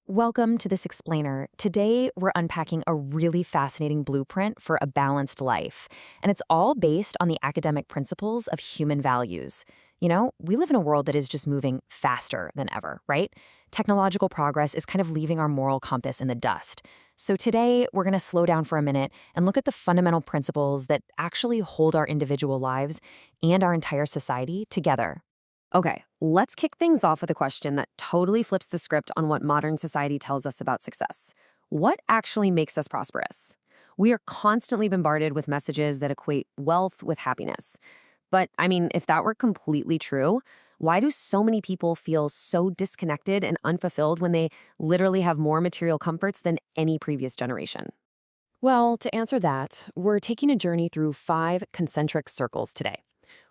Welcome to this explainer. Today, we're unpacking a really fascinating blueprint for a balanced life, and it's all based on the academic principles of human values. We live in a world that is just moving faster than ever, right? Technological progress is kind of leaving our moral compass in the dust. So today, we're going to slow down for a minute and look at the fundamental principles that actually hold our individual lives and our entire society together. Okay, let's kick things off with a question that totally flips the script on what modern society tells us about success. What actually makes us prosperous? We are constantly bombarded with messages that equate wealth with happiness. But, if that were completely true, why do so many people feel so disconnected and unfulfilled when they literally have more material comforts than any previous generation? Well, to answer that, we're taking a journey through 5 concentric circles today.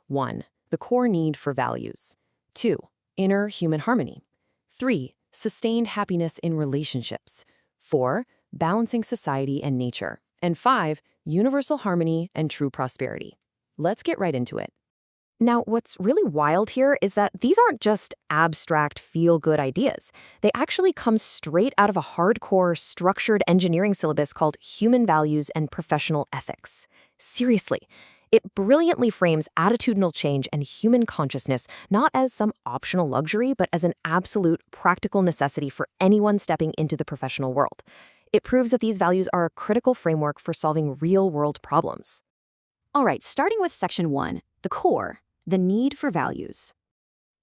1. The core need for values. 2. Inner human harmony. 3. Sustained happiness in relationships. 4. Balancing society and nature. And 5. Universal harmony and true prosperity. Let's get right into it. Now, what's really wild here is that these aren't just abstract, feel-good ideas. They actually come straight out of a hardcore, structured engineering syllabus called Human Values and Professional Ethics. Seriously, it brilliantly frames attitudinal change and human consciousness not as some optional luxury, but as an absolute practical necessity for anyone stepping into the professional world. It proves that these values are a critical framework for solving real-world problems. All right, starting with section 1, the core, the need for values.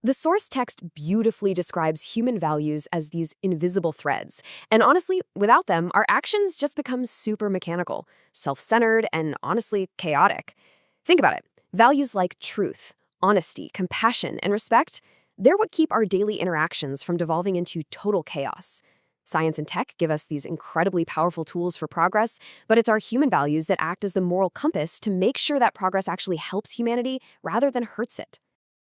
The source text beautifully describes human values as these invisible threads. And honestly, without them, our actions just become super mechanical, self-centered, and honestly, chaotic. Think about it. Values like truth, honesty, compassion, and respect, they're what keep our daily interactions from devolving into total chaos. Science and tech give us these incredibly powerful tools for progress, but it's our human values that act as the moral compass to make sure that progress actually helps humanity rather than hurts it.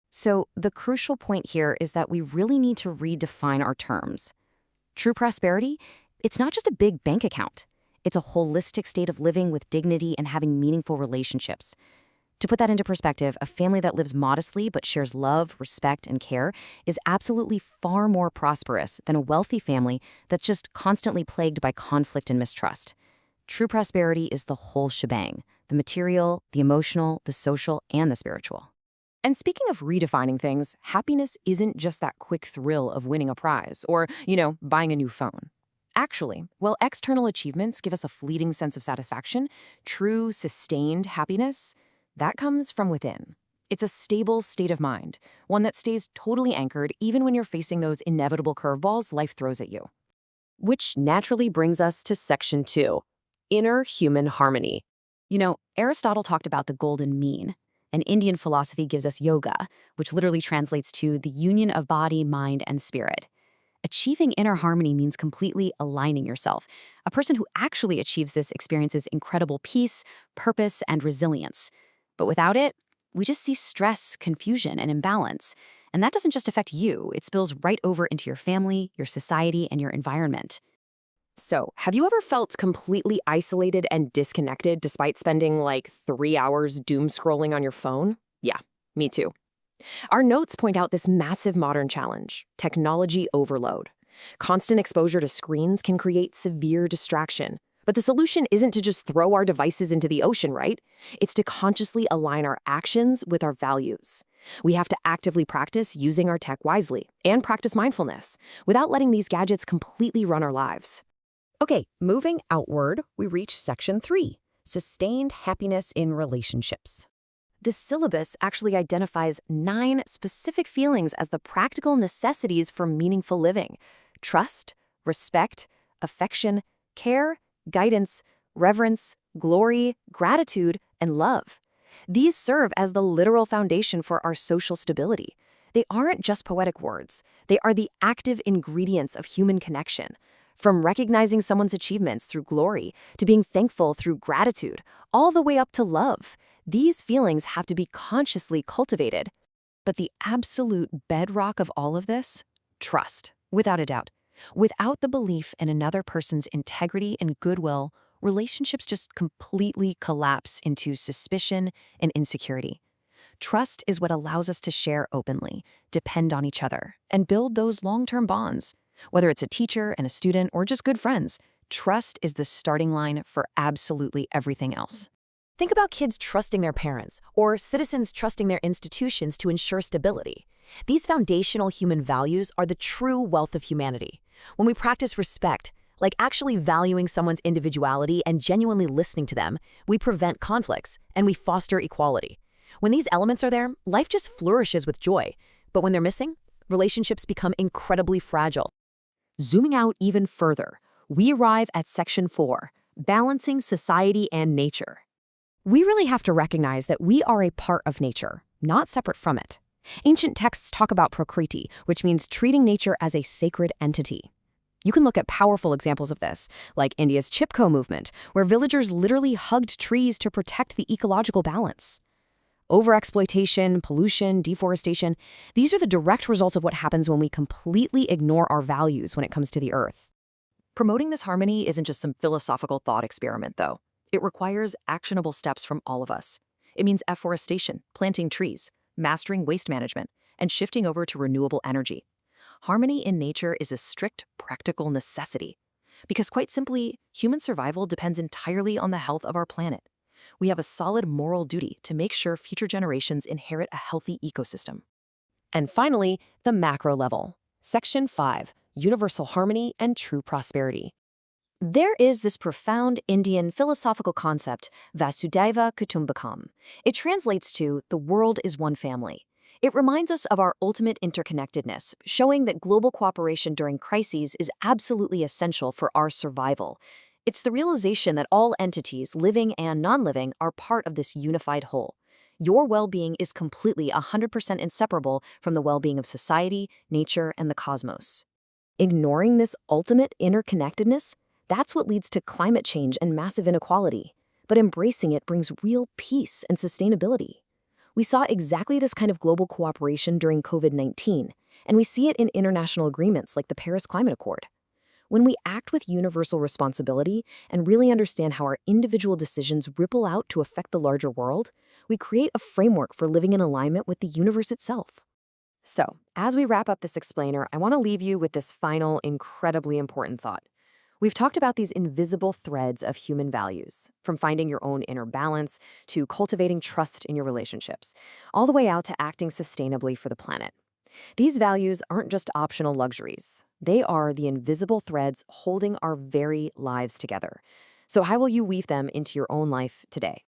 So the crucial point here is that we really need to redefine our terms. True prosperity, it's not just a big bank account. It's a holistic state of living with dignity and having meaningful relationships. To put that into perspective, a family that lives modestly but shares love, respect, and care is absolutely far more prosperous than a wealthy family that's just constantly plagued by conflict and mistrust. True prosperity is the whole shebang: the material, the emotional, the social, and the spiritual. And speaking of redefining things, happiness isn't just that quick thrill of winning a prize or, buying a new phone. Actually, while external achievements give us a fleeting sense of satisfaction, true, sustained happiness, that comes from within. It's a stable state of mind, one that stays totally anchored even when you're facing those inevitable curveballs life throws at you. Which naturally brings us to section 2, inner human harmony. Aristotle talked about the golden mean, and Indian philosophy gives us yoga, which literally translates to the union of body, mind, and spirit. Achieving inner harmony means completely aligning yourself. A person who actually achieves this experiences incredible peace, purpose, and resilience. But without it, we just see stress, confusion, and imbalance. And that doesn't just affect you, it spills right over into your family, your society, and your environment. So, have you ever felt completely isolated and disconnected despite spending like 3 hours doom scrolling on your phone? Yeah, me too. Our notes point out this massive modern challenge: technology overload. Constant exposure to screens can create severe distraction. But the solution isn't to just throw our devices into the ocean, right? It's to consciously align our actions with our values. We have to actively practice using our tech wisely and practice mindfulness without letting these gadgets completely run our lives. Okay, moving outward, we reach section 3, sustained happiness in relationships. This syllabus actually identifies 9 specific feelings as the practical necessities for meaningful living: trust, respect, affection, care, guidance, reverence, glory, gratitude, and love. These serve as the literal foundation for our social stability. They aren't just poetic words. They are the active ingredients of human connection. From recognizing someone's achievements through glory to being thankful through gratitude, all the way up to love, these feelings have to be consciously cultivated. But the absolute bedrock of all of this? Trust, without a doubt. Without the belief in another person's integrity and goodwill, relationships just completely collapse into suspicion and insecurity. Trust is what allows us to share openly, depend on each other, and build those long-term bonds. Whether it's a teacher and a student or just good friends, trust is the starting line for absolutely everything else. Think about kids trusting their parents or citizens trusting their institutions to ensure stability. These foundational human values are the true wealth of humanity. When we practice respect, like actually valuing someone's individuality and genuinely listening to them, we prevent conflicts and we foster equality. When these elements are there, life just flourishes with joy. But when they're missing, relationships become incredibly fragile. Zooming out even further, we arrive at Section 4, balancing society and nature. We really have to recognize that we are a part of nature, not separate from it. Ancient texts talk about prakriti, which means treating nature as a sacred entity. You can look at powerful examples of this, like India's Chipko movement, where villagers literally hugged trees to protect the ecological balance. Overexploitation, pollution, deforestation, these are the direct results of what happens when we completely ignore our values when it comes to the earth. Promoting this harmony isn't just some philosophical thought experiment, though. It requires actionable steps from all of us. It means afforestation, planting trees, mastering waste management, and shifting over to renewable energy. Harmony in nature is a strict, practical necessity. Because quite simply, human survival depends entirely on the health of our planet. We have a solid moral duty to make sure future generations inherit a healthy ecosystem. And finally, the macro level. Section 5, Universal Harmony and True Prosperity. There is this profound Indian philosophical concept, Vasudhaiva Kutumbakam. It translates to, the world is one family. It reminds us of our ultimate interconnectedness, showing that global cooperation during crises is absolutely essential for our survival. It's the realization that all entities, living and non-living, are part of this unified whole. Your well-being is completely 100% inseparable from the well-being of society, nature, and the cosmos. Ignoring this ultimate interconnectedness, that's what leads to climate change and massive inequality. But embracing it brings real peace and sustainability. We saw exactly this kind of global cooperation during COVID-19, and we see it in international agreements like the Paris Climate Accord. When we act with universal responsibility and really understand how our individual decisions ripple out to affect the larger world, we create a framework for living in alignment with the universe itself. So, as we wrap up this explainer, I want to leave you with this final, incredibly important thought. We've talked about these invisible threads of human values, from finding your own inner balance to cultivating trust in your relationships, all the way out to acting sustainably for the planet. These values aren't just optional luxuries. They are the invisible threads holding our very lives together. So how will you weave them into your own life today?